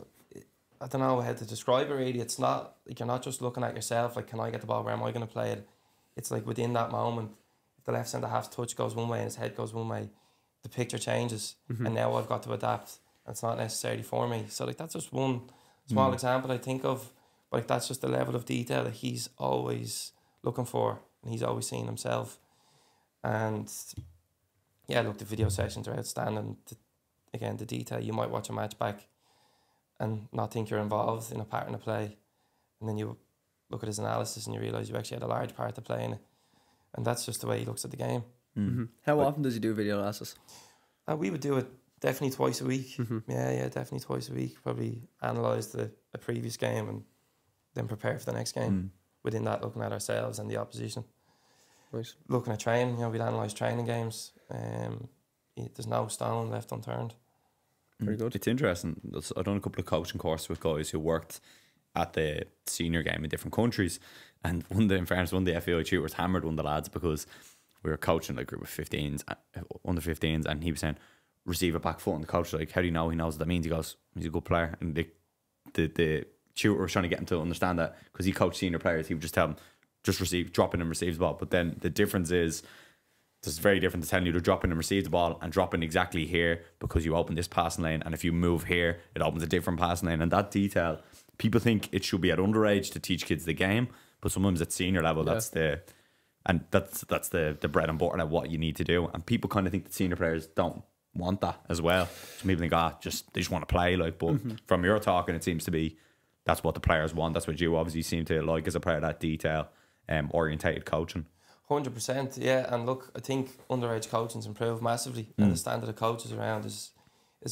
I don't know how to describe it really. It's not like you're not just looking at yourself, like, can I get the ball, where am I going to play it? It's like within that moment, if the left centre half's touch goes one way and his head goes one way, the picture changes. And now I've got to adapt. It's not necessarily for me. So, like, that's just one small example I think of. But, like, that's just the level of detail that he's always looking for and he's always seeing himself. And yeah, look, the video sessions are outstanding. Again, the detail, you might watch a match back and not think you're involved in a pattern of play, and then you look at his analysis and you realise you actually had a large part to play in it. And that's just the way he looks at the game. How often does he do video analysis? We would do it definitely twice a week. Yeah, definitely twice a week. Probably analyse a previous game and then prepare for the next game. Within that, looking at ourselves and the opposition. Nice. Looking at training, you know, we'd analyse training games. There's no stone left unturned. Very good. It's interesting. I've done a couple of coaching courses with guys who worked at the senior game in different countries, and one of the FAI tutors hammered one of the lads because we were coaching like a group of 15s, under 15s, and he was saying, receive it back foot, and the coach was like, how do you know? He knows what that means. He goes, he's a good player. And the tutor was trying to get him to understand that, because he coached senior players. He would just tell them, just drop in and receive the ball. But then the difference is, it's very different to telling you to drop in and receive the ball and drop in exactly here because you open this passing lane, and if you move here, it opens a different passing lane. And that detail, people think it should be at underage to teach kids the game, but sometimes at senior level, that's the bread and butter of what you need to do. And people kind of think that senior players don't want that as well. Some people think, they just want to play, like. But from your talking, it seems to be that's what the players want. That's what you obviously seem to like as a player, that detail orientated coaching. 100%, yeah. And look, I think underage coaching's improved massively, and the standard of coaches around is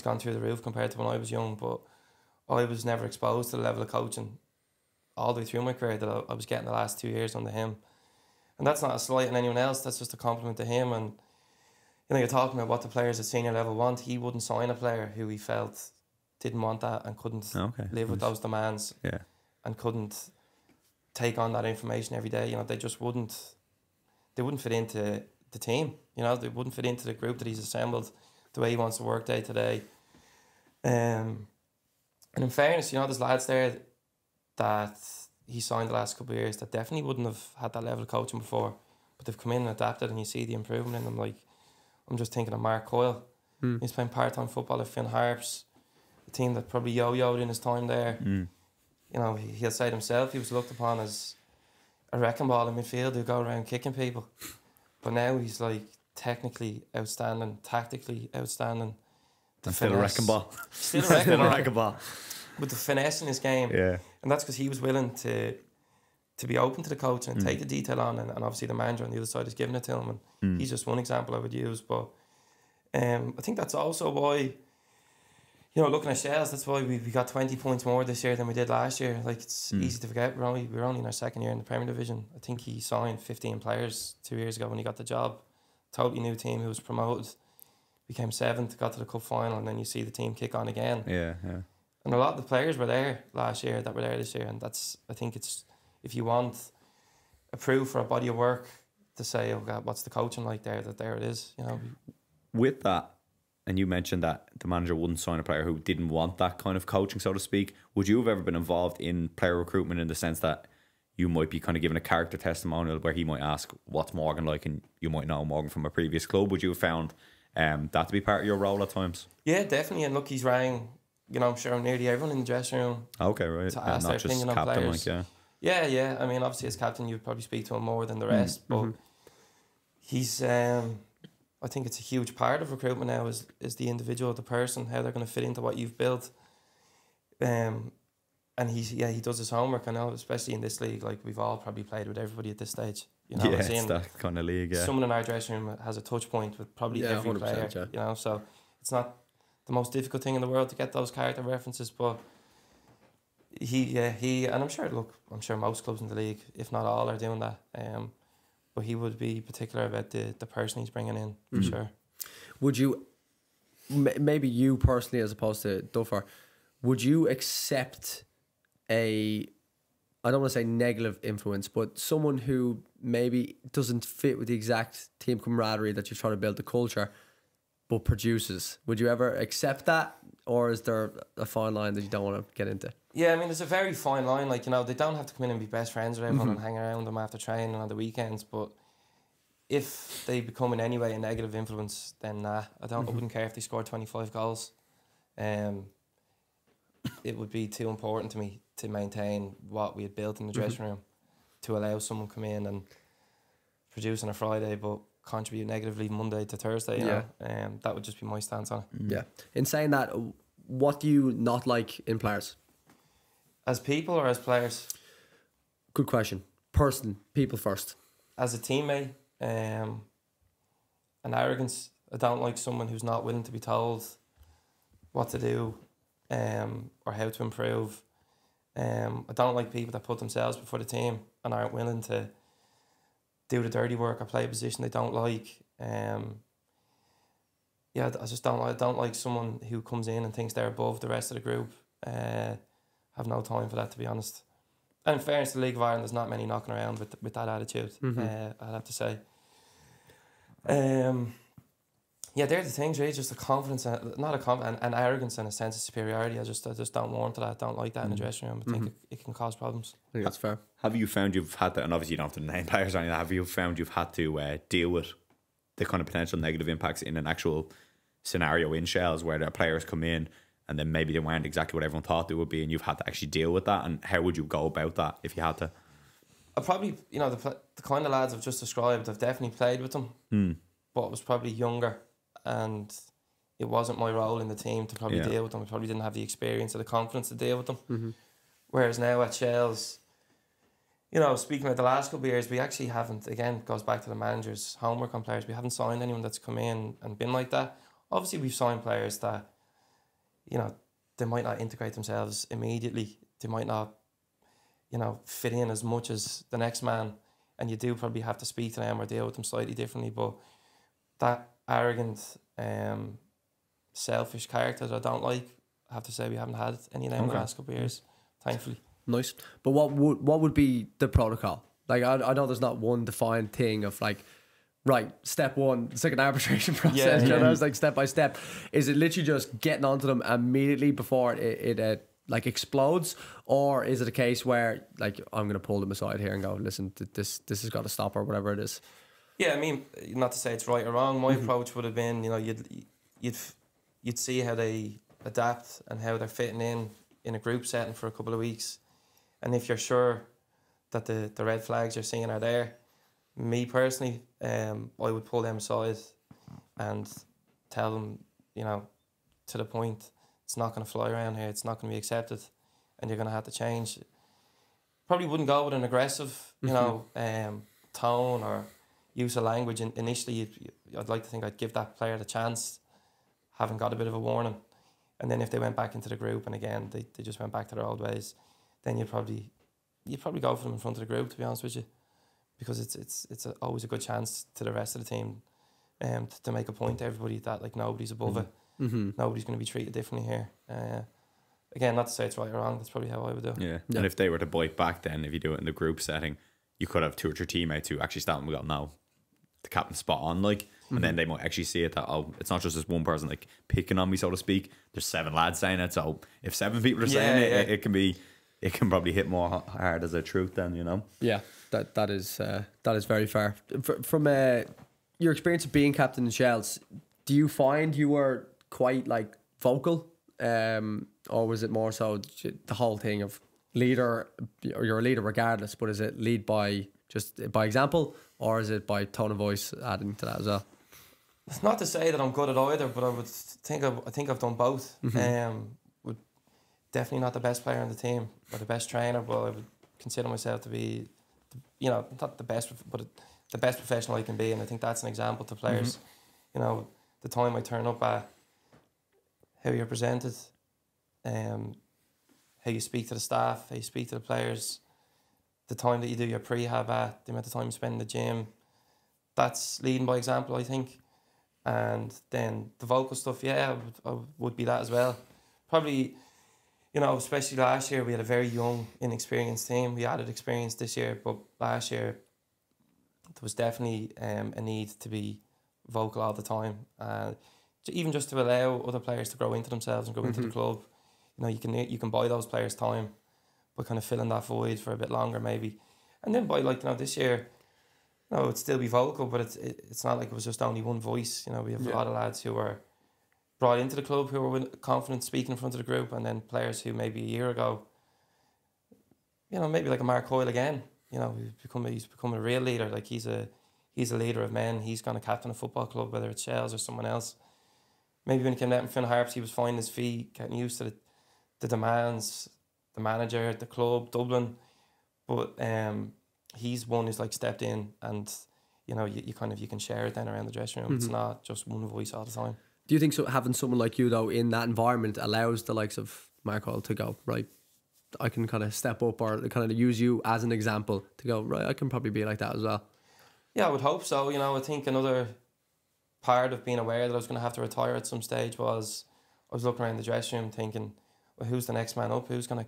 gone through the roof compared to when I was young. But I was never exposed to the level of coaching all the way through my career that I was getting the last 2 years under him. And that's not a slight on anyone else, that's just a compliment to him. And, you know, you're talking about what the players at senior level want. He wouldn't sign a player who he felt didn't want that and couldn't live with those demands, and couldn't take on that information every day. You know, they just wouldn't fit into the team. You know, they wouldn't fit into the group that he's assembled, the way he wants to work day to day. And in fairness, you know, there's lads there that he signed the last couple of years that definitely wouldn't have had that level of coaching before, but they've come in and adapted, and you see the improvement in them. Like, I'm just thinking of Mark Coyle. He's playing part-time football at Finn Harps, a team that probably yo-yoed in his time there. You know, he'll say it himself, he was looked upon as a wrecking ball in midfield who go around kicking people. But now he's, like, technically outstanding, tactically outstanding. Still a wrecking ball. Still a wrecking ball. With the finesse in his game. Yeah. And that's because he was willing to be open to the coach and take the detail on, and obviously the manager on the other side is giving it to him, and he's just one example I would use. But I think that's also why, You know, looking at Shells, that's why we got 20 points more this year than we did last year. Like, it's easy to forget. We're only in our second year in the Premier Division. I think he signed 15 players 2 years ago when he got the job. Totally new team who was promoted, became 7th, got to the cup final, and then you see the team kick on again. Yeah. And a lot of the players were there last year that were there this year, and I think it's, if you want a proof or a body of work to say, oh God, what's the coaching like there, that there it is, you know. With that, and you mentioned that the manager wouldn't sign a player who didn't want that kind of coaching, so to speak. Would you have ever been involved in player recruitment in the sense that you might be kind of given a character testimonial where he might ask, what's Morgan like? And you might know Morgan from a previous club. Would you have found that to be part of your role at times? Yeah, definitely. And look, he's rang, you know, I'm sure nearly everyone in the dressing room. Okay, right. To ask not their just opinion on captain, players. like, yeah. Yeah. I mean, obviously as captain, you'd probably speak to him more than the rest, but he's... I think it's a huge part of recruitment now is the individual, the person, how they're going to fit into what you've built. And he does his homework. I know, especially in this league, like we've all probably played with everybody at this stage. You know, it's that kind of league. Yeah. Someone in our dressing room has a touch point with probably every player. Yeah. You know, so it's not the most difficult thing in the world to get those character references, but he and I'm sure most clubs in the league, if not all, are doing that. But he would be particular about the person he's bringing in, for sure. Would you, maybe you personally as opposed to Duffer, would you accept I don't want to say negative influence, but someone who maybe doesn't fit with the exact team camaraderie that you're trying to build the culture, but produces? Would you ever accept that? Or is there a fine line that you don't want to get into? Yeah, I mean, there's a very fine line. Like, you know, they don't have to come in and be best friends with everyone and hang around them after training on the weekends. But if they become in any way a negative influence, then nah, I wouldn't care if they scored 25 goals. It would be too important to me to maintain what we had built in the dressing room to allow someone come in and produce on a Friday, but contribute negatively Monday to Thursday. You know? That would just be my stance on it. Yeah. In saying that, what do you not like in players? As people or as players? Good question. People first. As a teammate, an arrogance. I don't like someone who's not willing to be told what to do or how to improve. I don't like people that put themselves before the team and aren't willing to do the dirty work or play a position they don't like. I just don't like someone who comes in and thinks they're above the rest of the group. Have no time for that, to be honest. And in fairness to the League of Ireland, there's not many knocking around with that attitude. I'd have to say. They're the things, really. Just a confidence, an arrogance and a sense of superiority. I just don't want that. I don't like that in the dressing room. I think it can cause problems. I think that's fair. Have you found you've had to, and obviously you don't have to name players or anything, have you found you've had to deal with the kind of potential negative impacts in an actual scenario in Shells where their players come in and then maybe they weren't exactly what everyone thought they would be, and you've had to actually deal with that? And how would you go about that if you had to? I probably, the kind of lads I've just described, I've definitely played with them, but I was probably younger, and it wasn't my role in the team to probably deal with them. I probably didn't have the experience or the confidence to deal with them. Whereas now at Shells, speaking about the last couple of years, we actually haven't, again, it goes back to the manager's homework on players. We haven't signed anyone that's come in and been like that. Obviously, we've signed players that, they might not integrate themselves immediately. They might not, fit in as much as the next man. And you do probably have to speak to them or deal with them slightly differently. But that arrogant, selfish character that I don't like, I have to say we haven't had any of them in the last couple of years, thankfully. Nice. But what would be the protocol? Like, I know there's not one defined thing of like, right, step one, it's like an arbitration process. It's like step by step. Is it literally just getting onto them immediately before it like explodes, or is it a case where like I'm going to pull them aside here and go, listen, this has got to stop, or whatever it is? Yeah, I mean, not to say it's right or wrong. My approach would have been, you'd see how they adapt and how they're fitting in a group setting for a couple of weeks, and if you're sure that the red flags you're seeing are there, me personally, I would pull them aside and tell them, to the point, it's not going to fly around here, it's not going to be accepted, and you're going to have to change. Probably wouldn't go with an aggressive, tone or use of language. Initially, I'd like to think I'd give that player the chance, having got a bit of a warning. And then if they went back into the group and again they just went back to their old ways, then you'd probably go for them in front of the group, to be honest with you, because it's always a good chance to the rest of the team to make a point to everybody that like nobody's above it. Nobody's going to be treated differently here. Again, not to say it's right or wrong, that's probably how I would do it. Yeah. And if they were to bite back, then if you do it in the group setting, you could have 2 or 3 teammates who actually stand and go, no, the captain's spot on, like, and then they might actually see it that, oh, it's not just this one person like picking on me, so to speak. There's 7 lads saying it, so if 7 people are saying it, it can probably hit more hard as a truth then, you know. Yeah, that is very fair. From your experience of being captain in Shells, do you find you were quite like vocal, or was it more so the whole thing of leader, or you're a leader regardless, but is it lead by just by example, or is it by tone of voice adding to that as well? It's not to say that I'm good at either, but I think I've done both. Would definitely not the best player on the team or the best trainer, but I would consider myself to be, you know, not the best, but the best professional I can be, and I think that's an example to players. You know, the time I turn up at, how you're presented, how you speak to the staff, how you speak to the players, the time that you do your prehab at, the amount of time you spend in the gym. That's leading by example, I think. And then the vocal stuff, yeah, I would be that as well. Probably, you know, especially last year, we had a very young, inexperienced team. We added experience this year, but last year there was definitely a need to be vocal all the time. Even just to allow other players to grow into themselves and grow into the club. You know, you can buy those players time by kind of filling that void for a bit longer maybe. And then by, like, you know, this year, you know, it'd still be vocal, but it's not like it was just only one voice. You know, we have a lot of lads who were brought into the club who were confident speaking in front of the group, and then players who maybe a year ago, you know, maybe like a Mark Coyle again, you know, he's become a real leader. Like he's a leader of men. He's gonna captain a football club, whether it's Shells or someone else. Maybe when he came down from Finn Harps, he was finding his feet, getting used to the demands, the manager, the club, Dublin. But he's one who's like stepped in, and you know, you can share it then around the dressing room. It's not just one voice all the time. Do you think so? Having someone like you though in that environment allows the likes of Mark Hall to go, right, I can kind of step up, or kind of use you as an example to go, right, I can probably be like that as well. Yeah, I would hope so. You know, I think another part of being aware that I was going to have to retire at some stage was I was looking around the dressing room thinking, well, who's the next man up? Who's gonna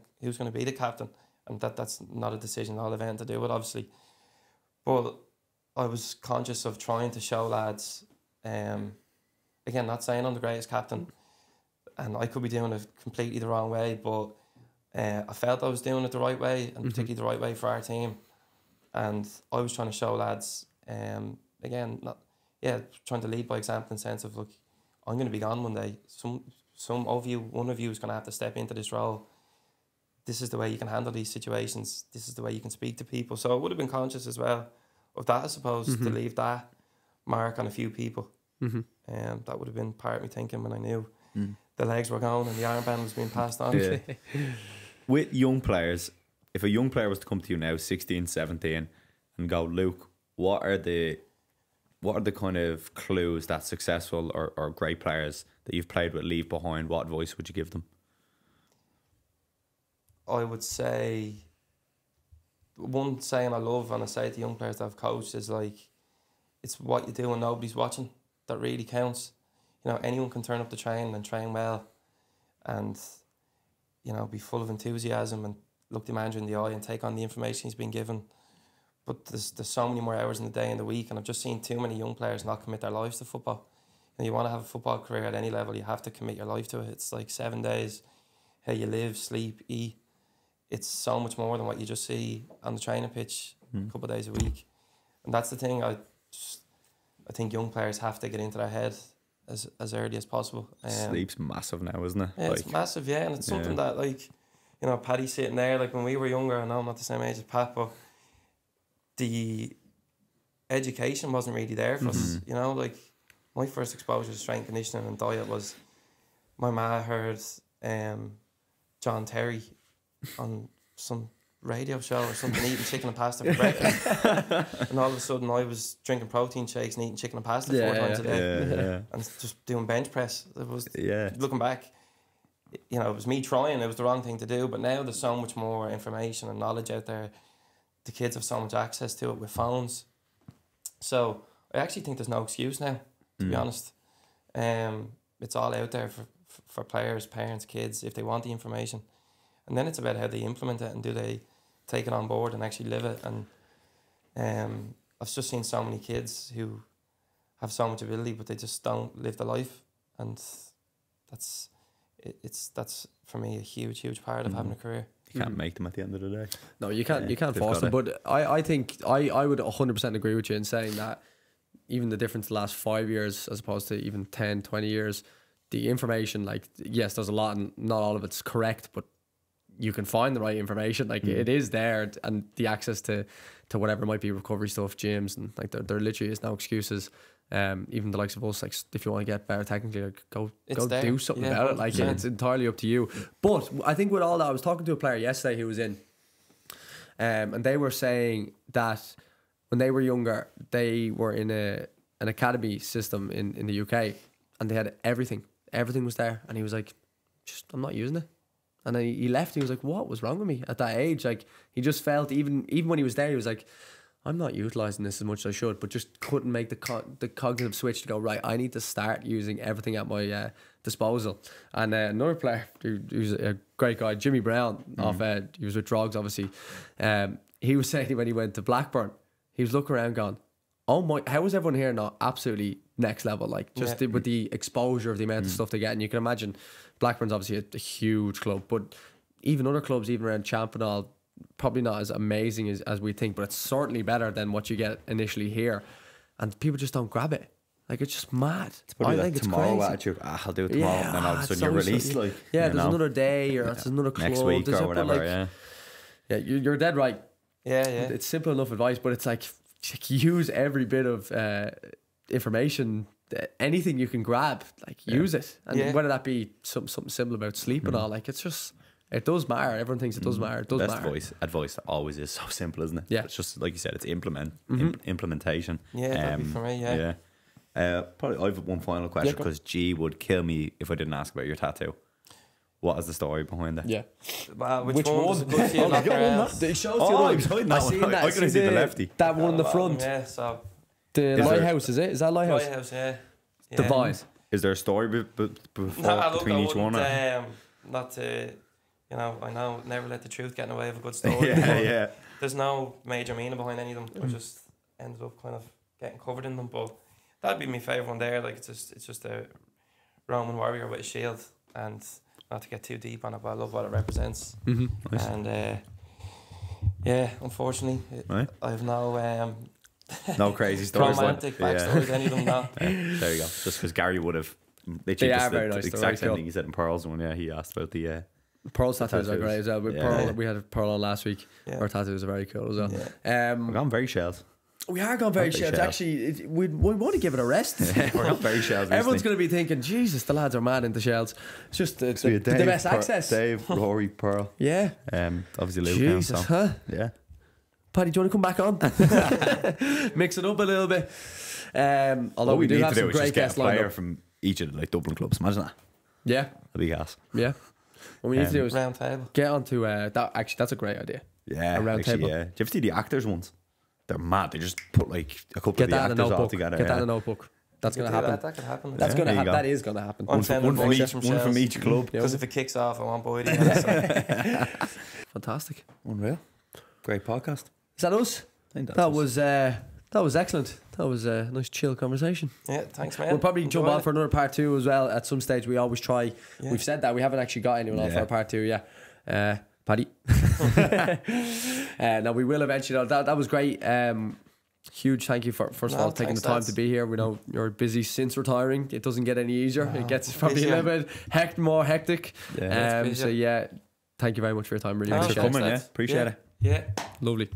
be the captain? And that's not a decision I'll have anything to do with, obviously. But I was conscious of trying to show lads, again, not saying I'm the greatest captain, and I could be doing it completely the wrong way, but I felt I was doing it the right way, and particularly the right way for our team. And I was trying to show lads, again, trying to lead by example in the sense of, look, I'm going to be gone one day. One of you is going to have to step into this role. This is the way you can handle these situations. This is the way you can speak to people. So I would have been conscious as well of that, I suppose, to leave that mark on a few people. That would have been part of me thinking when I knew the legs were going and the armband was being passed on. Yeah. With young players, if a young player was to come to you now, 16, 17, and go, Luke, what are the kind of clues that successful or great players that you've played with leave behind? What advice would you give them? I would say, one saying I love and I say to young players that I've coached is like, it's what you do when nobody's watching that really counts. You know, anyone can turn up the train and train well and, you know, be full of enthusiasm and look the manager in the eye and take on the information he's been given. But there's so many more hours in the day and the week, and I've just seen too many young players not commit their lives to football. And you want to have a football career at any level, you have to commit your life to it. It's like 7 days, how you live, sleep, eat. It's so much more than what you just see on the training pitch a couple of days a week. And that's the thing, I think young players have to get into their head as early as possible. Sleep's massive now, isn't it? Yeah, it's massive, yeah. And it's something that, like, you know, Paddy's sitting there, like when we were younger, I know I'm not the same age as Pat, but the education wasn't really there for us, you know. Like, my first exposure to strength conditioning and diet was my ma heard John Terry on some radio show or something, eating chicken and pasta for breakfast. And all of a sudden I was drinking protein shakes and eating chicken and pasta 4 times a day. And just doing bench press. It was, looking back, you know, it was me trying. It was the wrong thing to do. But now there's so much more information and knowledge out there. The kids have so much access to it with phones. So I actually think there's no excuse now, to be honest. It's all out there for players, parents, kids, if they want the information. And then it's about how they implement it and do they take it on board and actually live it. And I've just seen so many kids who have so much ability, but they just don't live the life. And that's for me a huge part of having a career. You can't make them at the end of the day. No, you can't force them. But I think I would 100% agree with you in saying that even the difference the last 5 years as opposed to even 10, 20 years, the information, like, yes, there's a lot and not all of it's correct, but you can find the right information. Like, it is there, and the access to whatever might be recovery stuff, gyms, and like there literally is no excuses. Even the likes of us, like, if you want to get better technically, like, go do something about it. Like, 100%. It's entirely up to you. But I think with all that, I was talking to a player yesterday who was in, and they were saying that when they were younger, they were in an academy system in the UK, and they had everything was there, and he was like, I'm not using it. And then he left. He was like, what was wrong with me at that age? Like, he just felt, even when he was there, he was like, I'm not utilising this as much as I should, but just couldn't make the cognitive switch to go, right, I need to start using everything at my disposal. And another player who's a great guy, Jimmy Brown, he was with Drogs, obviously. He was saying when he went to Blackburn, he was looking around going, oh my, how is everyone here not absolutely next level? Like, just with the exposure of the amount of stuff they get. And you can imagine Blackburn's obviously a huge club, but even other clubs, even around Champ and all, probably not as amazing as we think, but it's certainly better than what you get initially here. And people just don't grab it. Like, it's just mad. It's probably like tomorrow attitude. I'll do it tomorrow. And then all of a sudden you're released. Like, there's another day, or there's another club. Next week or whatever, Yeah, you're dead right. Yeah. It's simple enough advice, but it's like, use every bit of information, anything you can grab, like, use it. And whether that be something simple about sleep and all, like, it's just, it does matter. Everyone thinks it does matter. It does matter. Best advice always is so simple, isn't it? Yeah. It's just, like you said, it's implementation. Yeah, that'd be for me, probably I have one final question, because G would kill me if I didn't ask about your tattoo. What is the story behind it? Yeah. Which one? Was a good few They showed you the one. I couldn't see the lefty. That one in the front. Yeah, so the lighthouse, is it? Is that lighthouse? Lighthouse, yeah. The Vine. Is there a story between each one? Not to, I know, never let the truth get in the way of a good story. yeah. There's no major meaning behind any of them. I just ended up kind of getting covered in them. But that'd be my favourite one there. Like, it's just a Roman warrior with a shield, and not to get too deep on it, but I love what it represents. Nice. And unfortunately, I have no crazy stories. Romantic backstories, any of them not. There you go. Just because Gary would have literally just the exact same thing he said in Pearl's one. Yeah, he asked about the Pearl's tattoos are great as well. Pearl, we had a Pearl on last week. Our tattoos are very cool as well. We're gone very shells. We are gone very shells. Actually, we want to give it a rest. We're not very shells. Everyone's going to be thinking, Jesus, the lads are mad into shells. It's just the best access. Dave, Rory, Pearl. Yeah. Obviously Luke. Jesus, huh? Yeah. Paddy, do you want to come back on? Mix it up a little bit. Although we do have some great guests lined up from each of the Dublin clubs. Imagine that. Yeah. That'd be gas. Yeah. What we need to do is round table. Get onto that. Actually, that's a great idea. Yeah. A round table. Yeah. Do you ever see the actors ones? They're mad. They just put like a couple of the actors all together. Get that in a notebook. That's going to happen. That could happen. That's going to happen. That is going to happen. One from each club. Because if it kicks off, I want Boyd. Fantastic. Unreal. Great podcast. Is that us? That was excellent. That was a nice chill conversation. Yeah, thanks, man. We'll probably jump on for another part 2 as well at some stage. We always try. Yeah. We've said that we haven't actually got anyone on for a part 2 yet. Paddy. No, we will eventually. That was great. Huge thank you for first of all taking the time to be here. We know you're busy since retiring. It doesn't get any easier. It gets probably a little bit more hectic. Yeah, so thank you very much for your time. Really appreciate it. Appreciate it. Yeah, lovely.